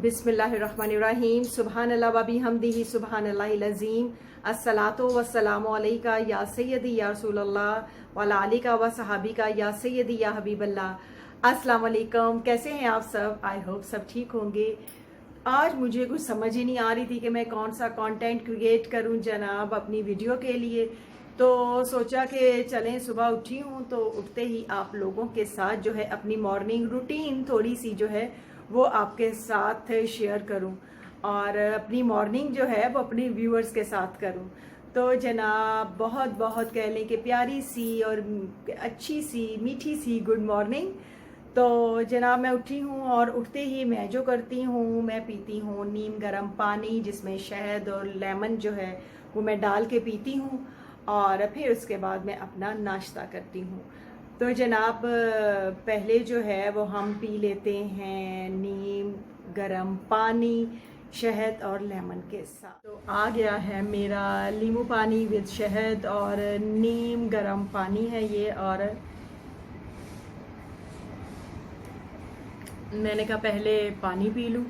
बिस्मिल्लाहिर्रहमानिर्रहीम सुबहानल्लाह व बिहम्दिही सुबहानल्लाहिल अज़ीम अस्सलातु वस्सलामु अलैका या सय्यदी या रसूलल्लाह व अला आलिका व सहाबिका या सय्यदी या हबीबल्लाह। अस्सलाम वालेकुम, कैसे हैं आप सब? आई होप सब ठीक होंगे। आज मुझे कुछ समझ ही नहीं आ रही थी कि मैं कौन सा कंटेंट क्रिएट करूं जनाब अपनी वीडियो के लिए। तो सोचा कि चलें, सुबह उठी हूं तो उठते ही आप लोगों के साथ जो है अपनी मॉर्निंग रूटीन थोड़ी सी जो है वो आपके साथ शेयर करूं और अपनी मॉर्निंग जो है वो अपने व्यूअर्स के साथ करूं। तो जनाब बहुत बहुत कह लें कि प्यारी सी और अच्छी सी मीठी सी गुड मॉर्निंग। तो जनाब मैं उठी हूँ और उठते ही मैं जो करती हूँ मैं पीती हूँ नीम गर्म पानी जिसमें शहद और लेमन जो है वो मैं डाल के पीती हूँ और फिर उसके बाद मैं अपना नाश्ता करती हूँ। तो जनाब पहले जो है वो हम पी लेते हैं नीम गर्म पानी शहद और लेमन के साथ। तो आ गया है मेरा नींबू पानी विद शहद और नीम गर्म पानी है ये। और मैंने कहा पहले पानी पी लूँ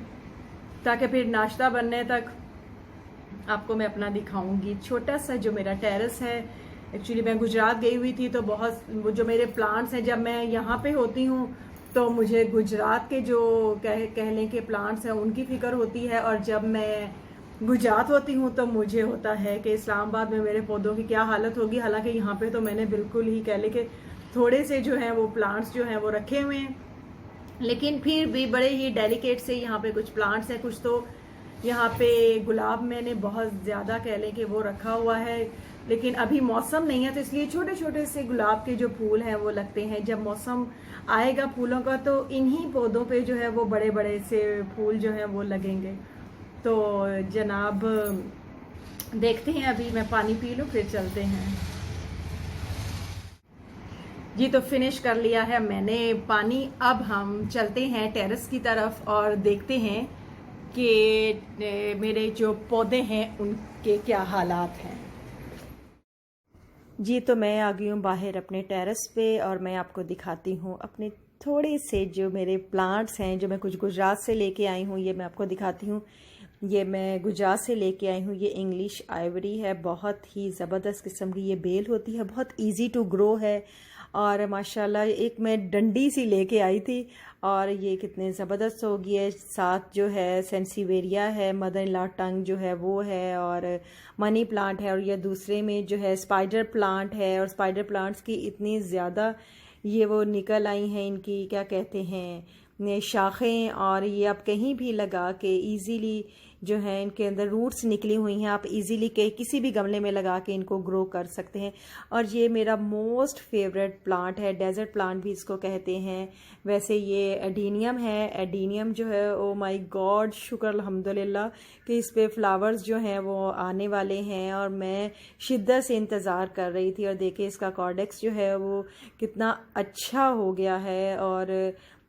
ताकि फिर नाश्ता बनने तक आपको मैं अपना दिखाऊंगी छोटा सा जो मेरा टेरेस है। एक्चुअली मैं गुजरात गई हुई थी तो बहुत जो मेरे प्लांट्स हैं, जब मैं यहाँ पे होती हूँ तो मुझे गुजरात के जो कह लें कि प्लांट्स हैं उनकी फ़िक्र होती है, और जब मैं गुजरात होती हूँ तो मुझे होता है कि इस्लामाबाद में मेरे पौधों की क्या हालत होगी। हालांकि यहाँ पे तो मैंने बिल्कुल ही कह लें कि थोड़े से जो हैं वो प्लांट्स जो हैं वो रखे हुए हैं, लेकिन फिर भी बड़े ही डेलिकेट से यहाँ पे कुछ प्लांट्स हैं। कुछ तो यहाँ पे गुलाब मैंने बहुत ज़्यादा कह लें कि वो रखा हुआ है, लेकिन अभी मौसम नहीं है तो इसलिए छोटे छोटे से गुलाब के जो फूल हैं वो लगते हैं। जब मौसम आएगा फूलों का तो इन्हीं पौधों पे जो है वो बड़े बड़े से फूल जो हैं वो लगेंगे। तो जनाब देखते हैं, अभी मैं पानी पी लूँ फिर चलते हैं जी। तो फिनिश कर लिया है मैंने पानी। अब हम चलते हैं टेरेस की तरफ और देखते हैं कि मेरे जो पौधे हैं उनके क्या हालात हैं जी। तो मैं आ गई हूँ बाहर अपने टेरेस पे और मैं आपको दिखाती हूँ अपने थोड़े से जो मेरे प्लांट्स हैं जो मैं कुछ गुजरात से लेके आई हूँ। ये मैं आपको दिखाती हूँ। ये मैं गुजरात से लेके आई हूँ। ये इंग्लिश आइवरी है, बहुत ही ज़बरदस्त किस्म की ये बेल होती है, बहुत इजी टू ग्रो है। और माशाल्लाह एक मैं डंडी सी लेके आई थी और ये कितने ज़बरदस्त हो गई है। साथ जो है सेंसिवेरिया है, मदर इन लॉ टंग जो है वो है, और मनी प्लांट है, और ये दूसरे में जो है स्पाइडर प्लांट है। और स्पाइडर प्लांट्स की इतनी ज़्यादा ये वो निकल आई हैं, इनकी क्या कहते हैं शाखें, और ये आप कहीं भी लगा के इजीली जो है इनके अंदर रूट्स निकली हुई हैं, आप इजीली के किसी भी गमले में लगा के इनको ग्रो कर सकते हैं। और ये मेरा मोस्ट फेवरेट प्लांट है, डेजर्ट प्लांट भी इसको कहते हैं। वैसे ये एडीनियम है। एडीनियम जो है ओ माय गॉड, शुक्र अल्हम्दुलिल्लाह कि इस पे फ्लावर्स जो हैं वो आने वाले हैं, और मैं शिद्दत से इंतज़ार कर रही थी। और देखिए इसका कॉर्डेक्स जो है वो कितना अच्छा हो गया है, और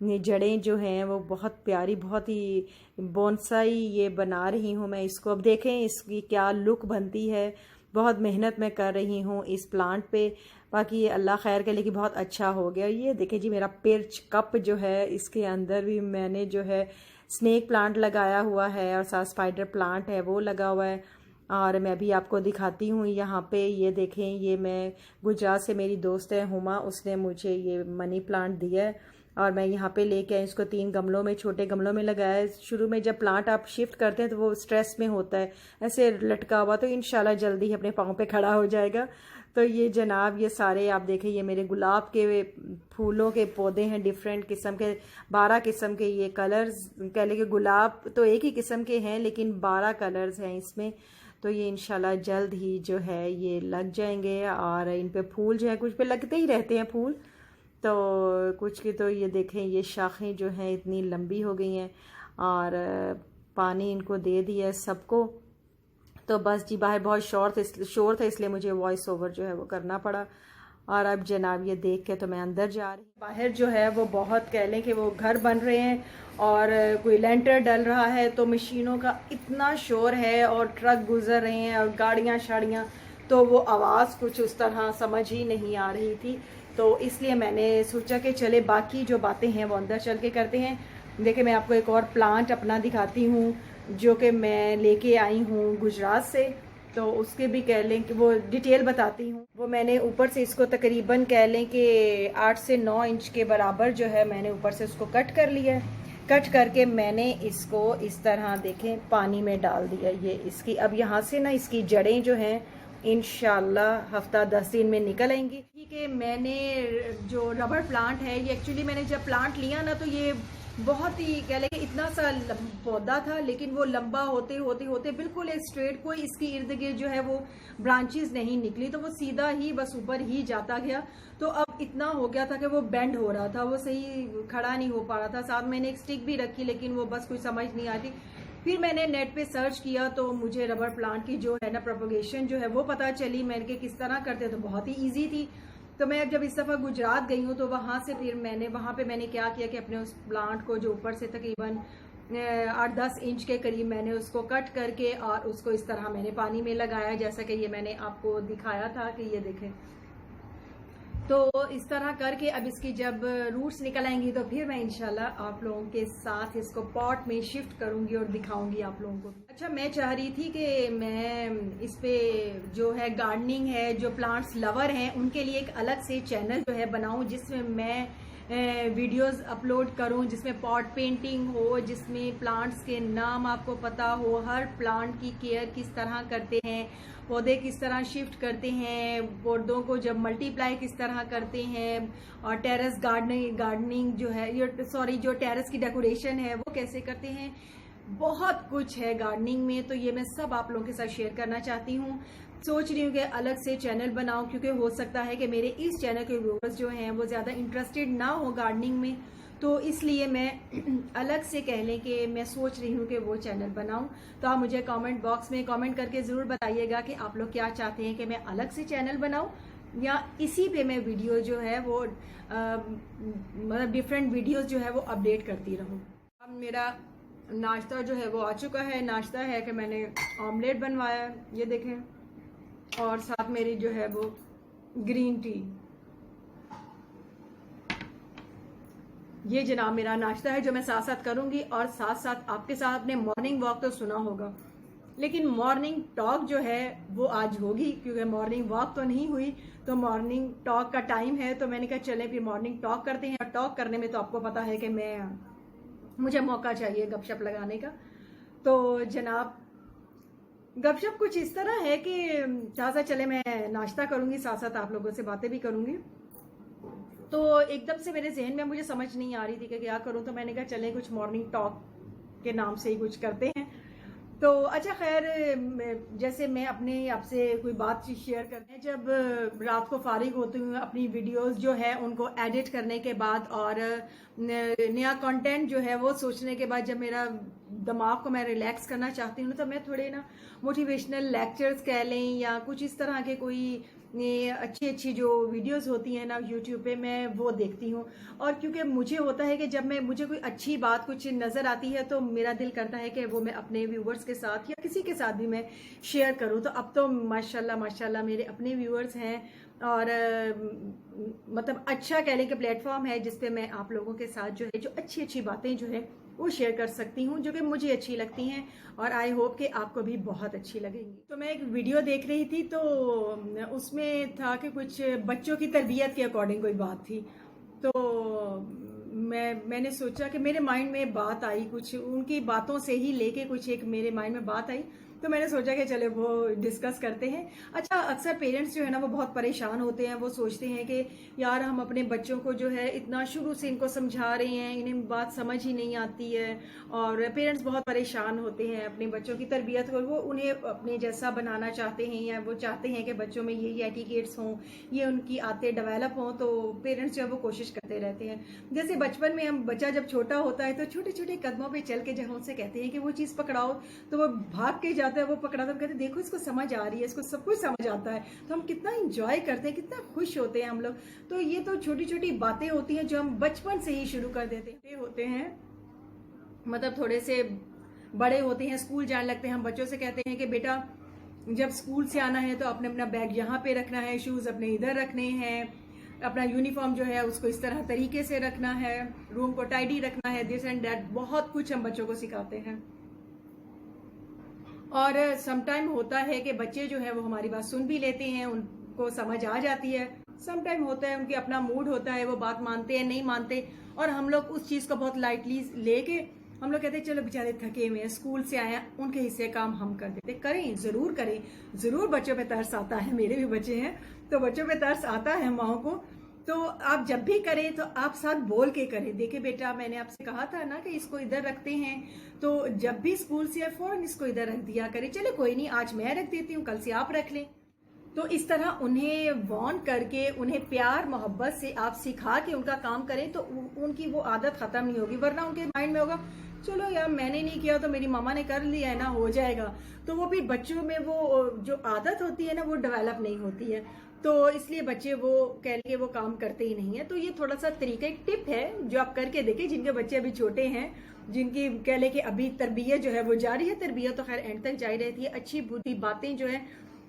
ये जड़ें जो हैं वो बहुत प्यारी, बहुत ही बोनसाई ये बना रही हूँ मैं इसको। अब देखें इसकी क्या लुक बनती है। बहुत मेहनत मैं कर रही हूँ इस प्लांट पे, बाकी अल्लाह खैर करे कि बहुत अच्छा हो गया। ये देखें जी मेरा पिर्च कप जो है, इसके अंदर भी मैंने जो है स्नेक प्लांट लगाया हुआ है और साथ स्पाइडर प्लांट है वो लगा हुआ है। और मैं भी आपको दिखाती हूँ यहाँ पे। ये देखें, ये मैं गुजरात से मेरी दोस्त है हुमा, उसने मुझे ये मनी प्लांट दिया है और मैं यहाँ पे लेके आई। इसको 3 गमलों में, छोटे गमलों में लगाया है। शुरू में जब प्लांट आप शिफ्ट करते हैं तो वो स्ट्रेस में होता है ऐसे लटका हुआ, तो इंशाल्लाह जल्दी ही अपने पाँव पे खड़ा हो जाएगा। तो ये जनाब ये सारे आप देखें, ये मेरे गुलाब के फूलों के पौधे हैं, डिफरेंट किस्म के 12 किस्म के ये कलर्स कह लें कि गुलाब तो एक ही किस्म के हैं लेकिन 12 कलर्स हैं इसमें। तो ये इंशाल्लाह जल्द ही जो है ये लग जाएंगे, और इन पे फूल जो है कुछ पे लगते ही रहते हैं फूल, तो कुछ की तो ये देखें ये शाखें जो हैं इतनी लंबी हो गई हैं, और पानी इनको दे दिया है सबको। तो बस जी बाहर बहुत शोर था इसलिए मुझे वॉइस ओवर जो है वो करना पड़ा। और अब जनाब ये देख के तो मैं अंदर जा रही हूँ। बाहर जो है वो बहुत कह लें कि वो घर बन रहे हैं और कोई लेंटर डल रहा है, तो मशीनों का इतना शोर है और ट्रक गुजर रहे हैं और गाड़ियाँ शाड़ियाँ, तो वो आवाज़ कुछ उस तरह समझ ही नहीं आ रही थी। तो इसलिए मैंने सोचा कि चले बाकी जो बातें हैं वो अंदर चल के करते हैं। देखिए मैं आपको एक और प्लांट अपना दिखाती हूँ जो कि मैं लेके आई हूँ गुजरात से। तो उसके भी कह लें कि वो डिटेल बताती हूँ। वो मैंने ऊपर से इसको तकरीबन कह लें कि 8 से 9 इंच के बराबर जो है मैंने ऊपर से उसको कट कर लिया है। कट करके मैंने इसको इस तरह देखें पानी में डाल दिया। ये इसकी अब यहाँ से ना इसकी जड़ें जो हैं इंशाल्लाह हफ्ता 10 दिन में निकल आएंगी। ठीक है, मैंने जो रबर प्लांट है ये एक्चुअली मैंने जब प्लांट लिया ना तो ये बहुत ही कह लें कि इतना सा पौधा था, लेकिन वो लंबा होते होते होते बिल्कुल स्ट्रेट, कोई इसकी इर्द गिर्द जो है वो ब्रांचेस नहीं निकली, तो वो सीधा ही बस ऊपर ही जाता गया। तो अब इतना हो गया था कि वो बेंड हो रहा था, वो सही खड़ा नहीं हो पा रहा था। साथ मैंने एक स्टिक भी रखी लेकिन वो बस कोई समझ नहीं आती। फिर मैंने नेट पे सर्च किया तो मुझे रबर प्लांट की जो है ना प्रोपगेशन जो है वो पता चली। मैंने कि किस तरह करते, तो बहुत ही ईजी थी। तो मैं जब इस दफ़ा गुजरात गई हूँ तो वहाँ से फिर वहाँ पे मैंने क्या किया कि अपने उस प्लांट को जो ऊपर से तकरीबन 8-10 इंच के करीब मैंने उसको कट करके और उसको इस तरह मैंने पानी में लगाया, जैसा कि ये मैंने आपको दिखाया था कि ये देखें। तो इस तरह करके अब इसकी जब रूट्स निकल आएंगी तो फिर मैं इंशाल्लाह आप लोगों के साथ इसको पॉट में शिफ्ट करूंगी और दिखाऊंगी आप लोगों को। अच्छा, मैं चाह रही थी कि मैं इस पे जो है गार्डनिंग है, जो प्लांट्स लवर हैं उनके लिए एक अलग से चैनल जो है बनाऊं जिसमें मैं वीडियोस अपलोड करूं, जिसमें पॉट पेंटिंग हो, जिसमें प्लांट्स के नाम आपको पता हो, हर प्लांट की केयर किस तरह करते हैं, पौधे किस तरह शिफ्ट करते हैं, पौधों को जब मल्टीप्लाई किस तरह करते हैं, और टेरेस गार्डनिंग जो है जो टेरेस की डेकोरेशन है वो कैसे करते हैं। बहुत कुछ है गार्डनिंग में, तो ये मैं सब आप लोगों के साथ शेयर करना चाहती हूँ। सोच रही हूँ कि अलग से चैनल बनाऊं, क्योंकि हो सकता है कि मेरे इस चैनल के व्यूअर्स जो हैं वो ज़्यादा इंटरेस्टेड ना हो गार्डनिंग में, तो इसलिए मैं अलग से कह लें कि मैं सोच रही हूँ कि वो चैनल बनाऊं। तो आप मुझे कमेंट बॉक्स में कमेंट करके ज़रूर बताइएगा कि आप लोग क्या चाहते हैं कि मैं अलग से चैनल बनाऊं या इसी पे मैं वीडियो जो है वो मतलब डिफरेंट वीडियोस जो है वो अपडेट करती रहूं। अब मेरा नाश्ता जो है वो आ चुका है। नाश्ता है कि मैंने ऑमलेट बनवाया, ये देखें, और साथ मेरी जो है वो ग्रीन टी। ये जनाब मेरा नाश्ता है जो मैं साथ साथ करूंगी, और साथ साथ आपके साथ अपने मॉर्निंग वॉक तो सुना होगा, लेकिन मॉर्निंग टॉक जो है वो आज होगी, क्योंकि मॉर्निंग वॉक तो नहीं हुई। तो मॉर्निंग टॉक का टाइम है, तो मैंने कहा चलें फिर मॉर्निंग टॉक करते हैं। और टॉक करने में तो आपको पता है कि मुझे मौका चाहिए गपशप लगाने का। तो जनाब गपशप कुछ इस तरह है कि साथ साथ चले मैं नाश्ता करूंगी, साथ साथ आप लोगों से बातें भी करूंगी। तो एकदम से मेरे जहन में मुझे समझ नहीं आ रही थी कि क्या करूं, तो मैंने कहा चले कुछ मॉर्निंग टॉक के नाम से ही कुछ करते हैं। तो अच्छा खैर, जैसे मैं अपने आपसे कोई बात शेयर करते हैं, जब रात को फारिग होती हूँ अपनी वीडियोस जो है उनको एडिट करने के बाद और नया कंटेंट जो है वो सोचने के बाद, जब मेरा दिमाग को मैं रिलैक्स करना चाहती हूँ तो मैं थोड़े ना मोटिवेशनल लेक्चर्स कह लें या कुछ इस तरह के कोई अच्छी अच्छी जो वीडियोस होती हैं ना यूट्यूब पे, मैं वो देखती हूँ। और क्योंकि मुझे होता है कि जब मुझे कोई अच्छी बात कुछ नज़र आती है तो मेरा दिल करता है कि वो मैं अपने व्यूअर्स के साथ या किसी के साथ भी मैं शेयर करूँ। तो अब तो माशाल्लाह माशाल्लाह मेरे अपने व्यूअर्स हैं, और मतलब अच्छा कह लें कि प्लेटफॉर्म है जिसपे मैं आप लोगों के साथ जो है जो अच्छी अच्छी बातें जो है वो शेयर कर सकती हूँ, जो कि मुझे अच्छी लगती हैं, और आई होप कि आपको भी बहुत अच्छी लगेंगी। तो मैं एक वीडियो देख रही थी, तो उसमें था कि कुछ बच्चों की तरबियत के अकॉर्डिंग कोई बात थी। तो मैंने सोचा कि मेरे माइंड में बात आई, कुछ उनकी बातों से ही लेके कुछ एक मेरे माइंड में बात आई, तो मैंने सोचा कि चले वो डिस्कस करते हैं। अच्छा, अक्सर पेरेंट्स जो है ना वो बहुत परेशान होते हैं, वो सोचते हैं कि यार हम अपने बच्चों को जो है इतना शुरू से इनको समझा रहे हैं, इन्हें बात समझ ही नहीं आती है, और पेरेंट्स बहुत परेशान होते हैं अपने बच्चों की तरबियत को, वो उन्हें अपने जैसा बनाना चाहते हैं, या वो चाहते हैं कि बच्चों में यही एटिकेट्स हों, ये उनकी आदतें डेवलप हों। तो पेरेंट्स जो है वो कोशिश करते रहते हैं। जैसे बचपन में हम बच्चा जब छोटा होता है तो छोटे छोटे कदमों पर चल के जब उनसे कहते हैं कि वो चीज़ पकड़ाओ, तो वो भाग के जाता है, वो पकड़ाता है, कहते देखो इसको समझ आ रही है, इसको सब कुछ समझ आता है। तो हम कितना इंजॉय करते हैं, कितना खुश होते हैं हम लोग। तो ये तो छोटी छोटी बातें होती हैं जो हम बचपन से ही शुरू कर देते होते हैं। मतलब थोड़े से बड़े होते हैं, स्कूल जाने लगते हैं, हम बच्चों से कहते हैं कि बेटा जब स्कूल से आना है तो अपने अपना बैग यहाँ पे रखना है, शूज अपने इधर रखने हैं, अपना यूनिफॉर्म जो है उसको इस तरह तरीके से रखना है, रूम को टाइडी रखना है, दिस एंड दैट, बहुत कुछ हम बच्चों को सिखाते हैं। और समटाइम होता है कि बच्चे जो है वो हमारी बात सुन भी लेते हैं, उनको समझ आ जाती है। समटाइम होता है उनके अपना मूड होता है, वो बात मानते हैं नहीं मानते, और हम लोग उस चीज को बहुत लाइटली लेके हम लोग कहते हैं चलो बेचारे थके हुए हैं, स्कूल से आए हैं, उनके हिस्से काम हम कर देते। करें, जरूर करें, जरूर। बच्चों पे तरस आता है, मेरे भी बच्चे हैं तो बच्चों पे तरस आता है माओ को। तो आप जब भी करें तो आप साथ बोल के करें, देखिए बेटा मैंने आपसे कहा था ना कि इसको इधर रखते हैं, तो जब भी स्कूल से आए फौरन इसको इधर रख दिया करें, चलो कोई नहीं आज मैं रख देती हूँ, कल से आप रख लें। तो इस तरह उन्हें वॉर्न करके, उन्हें प्यार मोहब्बत से आप सिखा के उनका काम करें तो उनकी वो आदत खत्म नहीं होगी। वरना उनके माइंड में होगा चलो यार मैंने नहीं किया तो मेरी मामा ने कर लिया है ना, हो जाएगा। तो वो फिर बच्चों में वो जो आदत होती है ना वो डेवलप नहीं होती है, तो इसलिए बच्चे वो कह के वो काम करते ही नहीं है। तो ये थोड़ा सा तरीका, एक टिप है जो आप करके देखें, जिनके बच्चे अभी छोटे हैं, जिनकी कह ले कि अभी तरबियत जो है वो जारी है। तरबियत तो खैर एंड तक जारी रहती है। अच्छी बुरी बातें जो है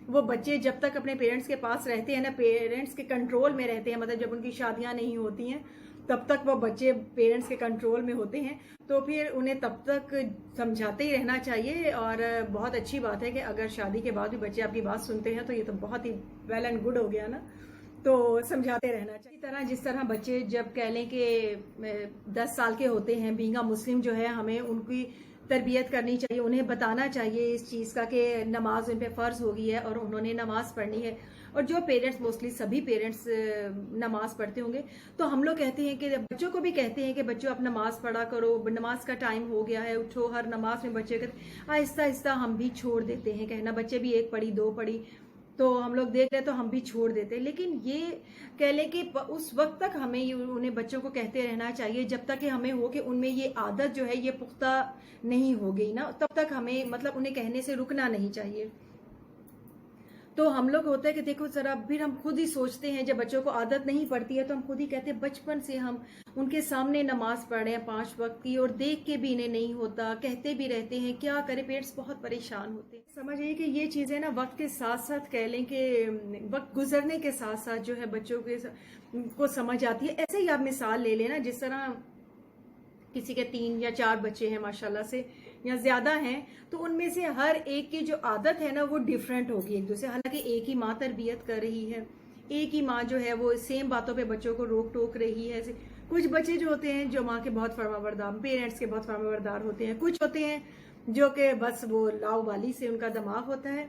वो बच्चे जब तक अपने पेरेंट्स के पास रहते हैं ना, पेरेंट्स के कंट्रोल में रहते हैं, मतलब जब उनकी शादियां नहीं होती हैं तब तक वो बच्चे पेरेंट्स के कंट्रोल में होते हैं, तो फिर उन्हें तब तक समझाते ही रहना चाहिए। और बहुत अच्छी बात है कि अगर शादी के बाद भी बच्चे आपकी बात सुनते हैं तो ये तो बहुत ही वेल एंड गुड हो गया ना, तो समझाते रहना चाहिए। इसी तरह जिस तरह बच्चे जब कह लें कि 10 साल के होते हैं, बींगा मुस्लिम जो है, हमें उनकी तरबियत करनी चाहिए, उन्हें बताना चाहिए इस चीज़ का कि नमाज उन पे फ़र्ज हो गई है और उन्होंने नमाज पढ़नी है। और जो पेरेंट्स, मोस्टली सभी पेरेंट्स नमाज पढ़ते होंगे, तो हम लोग कहते हैं कि बच्चों को भी कहते हैं कि बच्चों आप नमाज पढ़ा करो, नमाज का टाइम हो गया है, उठो। हर नमाज में बच्चे कहते आहिस्ता आहिस्ता हम भी छोड़ देते हैं कहना, बच्चे भी 1 पढ़ी 2 पढ़ी तो हम लोग देख रहे तो हम भी छोड़ देते। लेकिन ये कह लें कि उस वक्त तक हमें उन्हें बच्चों को कहते रहना चाहिए जब तक कि हमें हो कि उनमें ये आदत जो है ये पुख्ता नहीं हो गई ना, तब तक हमें मतलब उन्हें कहने से रुकना नहीं चाहिए। तो हम लोग होता है कि देखो जरा, फिर हम खुद ही सोचते हैं जब बच्चों को आदत नहीं पड़ती है तो हम खुद ही कहते हैं बचपन से हम उनके सामने नमाज पढ़े 5 वक्त की, और देख के भी इन्हें नहीं होता, कहते भी रहते हैं, क्या करें, पेरेंट्स बहुत परेशान होते हैं। समझिए कि ये चीजें ना वक्त के साथ साथ कह लें कि वक्त गुजरने के साथ साथ जो है बच्चों के को समझ आती है। ऐसे ही आप मिसाल ले लेना, जिस तरह किसी के 3 या 4 बच्चे हैं माशाल्लाह से, या ज्यादा हैं, तो उनमें से हर एक की जो आदत है ना वो डिफरेंट होगी एक दूसरे। हालांकि एक ही माँ तरबियत कर रही है, एक ही माँ जो है वो सेम बातों पे बच्चों को रोक टोक रही है। कुछ बच्चे जो होते हैं जो माँ के बहुत फरमाबरदार, पेरेंट्स के बहुत फरमाबरदार होते हैं, कुछ होते हैं जो कि बस वो लाऊ वाली से उनका दिमाग होता है,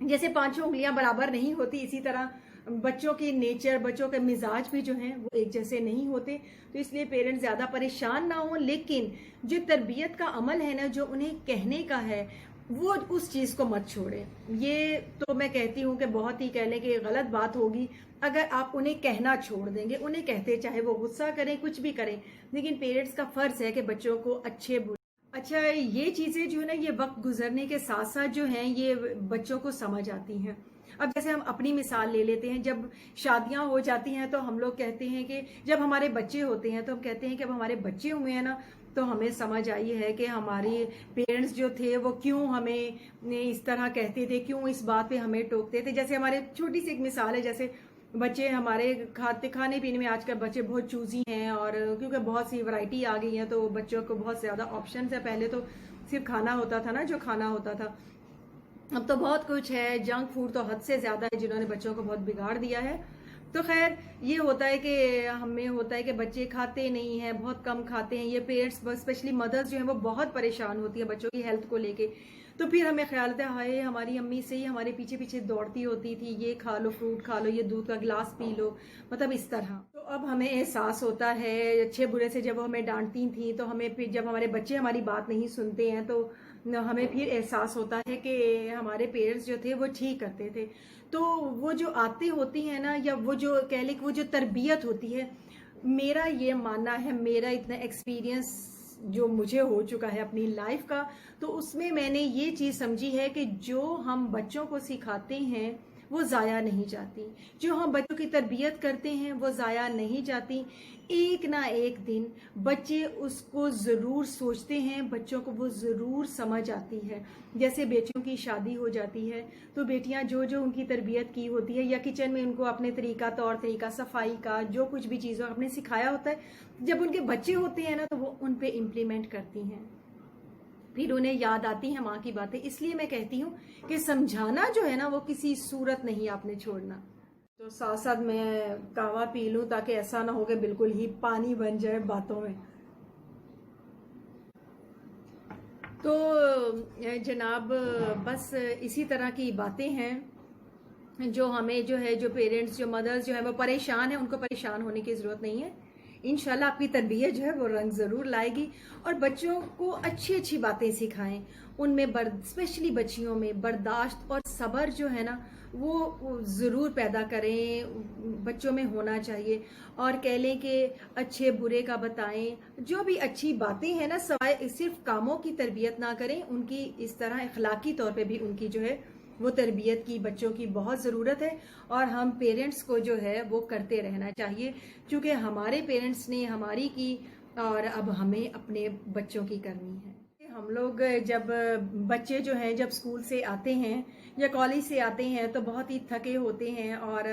जैसे 5 उंगलियां बराबर नहीं होती, इसी तरह बच्चों की नेचर, बच्चों के मिजाज भी जो हैं वो एक जैसे नहीं होते। तो इसलिए पेरेंट्स ज्यादा परेशान ना हो, लेकिन जो तरबियत का अमल है ना, जो उन्हें कहने का है, वो उस चीज को मत छोड़े। ये तो मैं कहती हूँ कि बहुत ही कहने की गलत बात होगी अगर आप उन्हें कहना छोड़ देंगे। उन्हें कहते चाहे वो गुस्सा करें, कुछ भी करें, लेकिन पेरेंट्स का फर्ज है कि बच्चों को अच्छा ये चीजें जो है ना, ये वक्त गुजरने के साथ साथ जो हैं ये बच्चों को समझ आती हैं। अब जैसे हम अपनी मिसाल ले लेते हैं, जब शादियां हो जाती हैं तो हम लोग कहते हैं कि जब हमारे बच्चे होते हैं तो हम कहते हैं कि अब हमारे बच्चे हुए हैं ना, तो हमें समझ आई है कि हमारे पेरेंट्स जो थे वो क्यों हमें इस तरह कहते थे, क्यों इस बात पे हमें टोकते थे। जैसे हमारे छोटी सी एक मिसाल है, जैसे बच्चे हमारे खाने पीने में आजकल बच्चे बहुत चूजी हैं, और क्योंकि बहुत सी वैरायटी आ गई है तो बच्चों को बहुत ज्यादा ऑप्शंस है। पहले तो सिर्फ खाना होता था ना, जो खाना होता था, अब तो बहुत कुछ है। जंक फूड तो हद से ज्यादा है, जिन्होंने बच्चों को बहुत बिगाड़ दिया है। तो खैर ये होता है कि हमें होता है कि बच्चे खाते नहीं हैं, बहुत कम खाते हैं। ये पेरेंट्स, स्पेशली मदर्स जो है वो बहुत परेशान होती है बच्चों की हेल्थ को लेके। तो फिर हमें ख्याल आता है हाय हमारी अम्मी से ही हमारे पीछे पीछे दौड़ती होती थी, ये खा लो, फ्रूट खा लो, ये दूध का गिलास पी लो, मतलब इस तरह। तो अब हमें एहसास होता है अच्छे बुरे से, जब वो हमें डांटती थी तो हमें फिर जब हमारे बच्चे हमारी बात नहीं सुनते हैं तो हमें फिर एहसास होता है कि हमारे पेरेंट्स जो थे वो ठीक करते थे। तो वो जो आदतें होती हैं ना, या वो जो कह लें वो जो तरबियत होती है, मेरा ये मानना है, मेरा इतना एक्सपीरियंस जो मुझे हो चुका है अपनी लाइफ का, तो उसमें मैंने ये चीज समझी है कि जो हम बच्चों को सिखाते हैं वो ज़ाया नहीं जाती। जो हम बच्चों की तरबियत करते हैं वो ज़ाया नहीं जाती। एक ना एक दिन बच्चे उसको ज़रूर सोचते हैं, बच्चों को वो ज़रूर समझ आती है। जैसे बेटियों की शादी हो जाती है तो बेटियां जो जो उनकी तरबियत की होती है या किचन में उनको अपने तरीका, तौर तरीका, सफाई का जो कुछ भी चीज़ों आपने सिखाया होता है, जब उनके बच्चे होते हैं ना तो वो उन पे इम्प्लीमेंट करती हैं, फिर उन्हें याद आती है माँ की बातें। इसलिए मैं कहती हूँ कि समझाना जो है ना वो किसी सूरत नहीं आपने छोड़ना। तो साथ साथ मैं कहवा पी लूं ताकि ऐसा ना हो कि बिल्कुल ही पानी बन जाए बातों में। तो जनाब बस इसी तरह की बातें हैं जो हमें जो है, जो पेरेंट्स, जो मदर्स जो है वो परेशान है, उनको परेशान होने की ज़रूरत नहीं है। इंशाल्लाह आपकी तरबियत जो है वो रंग ज़रूर लाएगी। और बच्चों को अच्छी अच्छी बातें सिखाएं, उनमें स्पेशली बच्चियों में बर्दाश्त और सब्र जो है ना वो ज़रूर पैदा करें, बच्चों में होना चाहिए। और कह लें कि अच्छे बुरे का बताएं, जो भी अच्छी बातें हैं ना, सवाए सिर्फ कामों की तरबियत ना करें, उनकी इस तरह अखलाकी तौर पे भी उनकी जो है वो तरबियत की बच्चों की बहुत ज़रूरत है। और हम पेरेंट्स को जो है वो करते रहना चाहिए, क्योंकि हमारे पेरेंट्स ने हमारी की और अब हमें अपने बच्चों की करनी है। हम लोग जब बच्चे जो हैं जब स्कूल से आते हैं या कॉलेज से आते हैं तो बहुत ही थके होते हैं और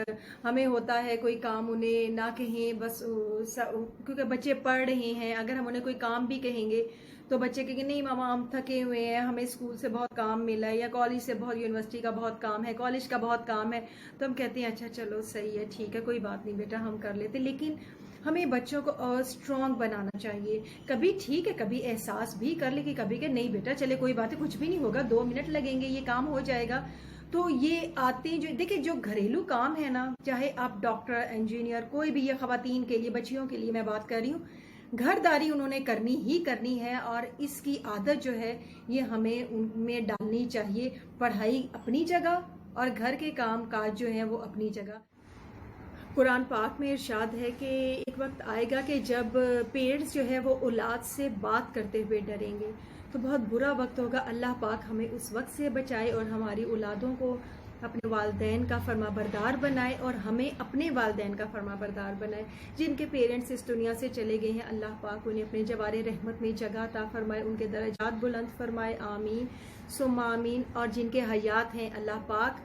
हमें होता है कोई काम उन्हें ना कहें, बस क्योंकि बच्चे पढ़ रहे हैं। अगर हम उन्हें कोई काम भी कहेंगे तो बच्चे कहेंगे नहीं मामा हम थके हुए हैं, हमें स्कूल से बहुत काम मिला है या कॉलेज से बहुत, यूनिवर्सिटी का बहुत काम है, कॉलेज का बहुत काम है। तो हम कहते हैं अच्छा चलो सही है, ठीक है, कोई बात नहीं बेटा हम कर लेते। लेकिन हमें बच्चों को और स्ट्रॉन्ग बनाना चाहिए। कभी ठीक है, कभी एहसास भी कर ले कि कभी के नहीं बेटा चले कोई बात है, कुछ भी नहीं होगा, 2 मिनट लगेंगे, ये काम हो जाएगा। तो ये आते जो देखिए जो घरेलू काम है ना, चाहे आप डॉक्टर, इंजीनियर, कोई भी, ये खवातीन के लिए, बच्चियों के लिए मैं बात कर रही हूँ, घरदारी उन्होंने करनी ही करनी है और इसकी आदत जो है ये हमें उनमें डालनी चाहिए। पढ़ाई अपनी जगह और घर के काम काज जो है वो अपनी जगह। कुरान पाक में इरशाद है कि एक वक्त आएगा कि जब पेरेंट्स जो है वो औलाद से बात करते हुए डरेंगे, तो बहुत बुरा वक्त होगा। अल्लाह पाक हमें उस वक्त से बचाए और हमारी औलादों को अपने वालदैन का फरमाबरदार बनाए और हमें अपने वालदैन का फरमाबरदार बनाए। जिनके पेरेंट्स इस दुनिया से चले गए हैं, अल्लाह पाक उन्हें अपने जवारे रहमत में जगह अता फरमाए, उनके दर्जात बुलंद फरमाए, आमीन सुम्मा आमीन। और जिनके हयात हैं, अल्लाह पाक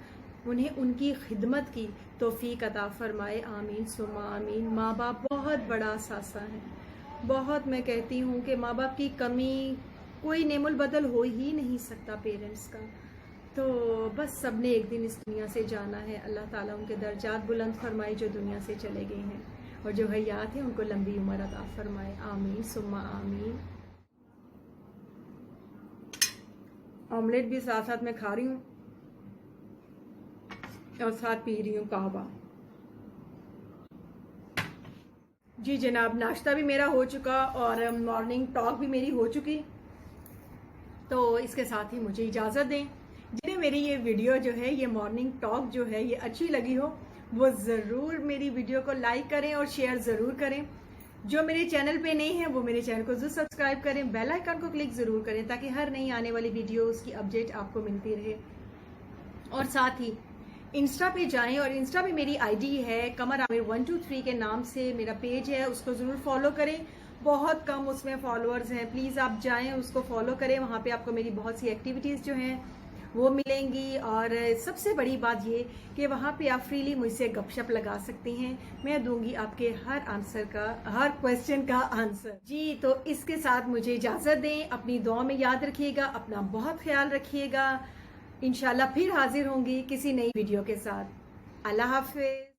उन्हें उनकी खिदमत की तौफीक अता फरमाए, आमीन सुम्मा आमीन। माँ बाप बहुत बड़ा सासा है, बहुत, मैं कहती हूँ कि माँ बाप की कमी कोई नेमुल बदल हो ही नहीं सकता पेरेंट्स का। तो बस सब ने एक दिन इस दुनिया से जाना है। अल्लाह ताला उनके दर्जात बुलंद फरमाए जो दुनिया से चले गए हैं, और जो हयात हैं उनको लंबी उम्र अता फरमाए, आमीन सुम्मा आमीन। ऑमलेट भी साथ साथ मैं खा रही हूँ और साथ पी रही हूँ कहवा। जी जनाब, नाश्ता भी मेरा हो चुका और मॉर्निंग टॉक भी मेरी हो चुकी। तो इसके साथ ही मुझे इजाज़त दें। जिन्हें मेरी ये वीडियो जो है, ये मॉर्निंग टॉक जो है, ये अच्छी लगी हो वो ज़रूर मेरी वीडियो को लाइक करें और शेयर ज़रूर करें। जो मेरे चैनल पे नए हैं वो मेरे चैनल को ज़रूर सब्सक्राइब करें, बेल आइकन को क्लिक ज़रूर करें ताकि हर नई आने वाली वीडियो उसकी अपडेट आपको मिलती रहे। और साथ ही इंस्टा पे जाएं और इंस्टा पे मेरी आईडी है कमर आमिर 123 के नाम से मेरा पेज है, उसको ज़रूर फॉलो करें। बहुत कम उसमें फॉलोअर्स हैं, प्लीज़ आप जाएं उसको फॉलो करें। वहाँ पे आपको मेरी बहुत सी एक्टिविटीज़ जो हैं वो मिलेंगी। और सबसे बड़ी बात ये कि वहाँ पे आप फ्रीली मुझसे गपशप लगा सकती हैं, मैं दूंगी आपके हर आंसर का, हर क्वेश्चन का आंसर। जी तो इसके साथ मुझे इजाज़त दें, अपनी दुआ में याद रखिएगा, अपना बहुत ख्याल रखिएगा। इंशाल्लाह फिर हाजिर होंगी किसी नई वीडियो के साथ। अल्लाह हाफिज।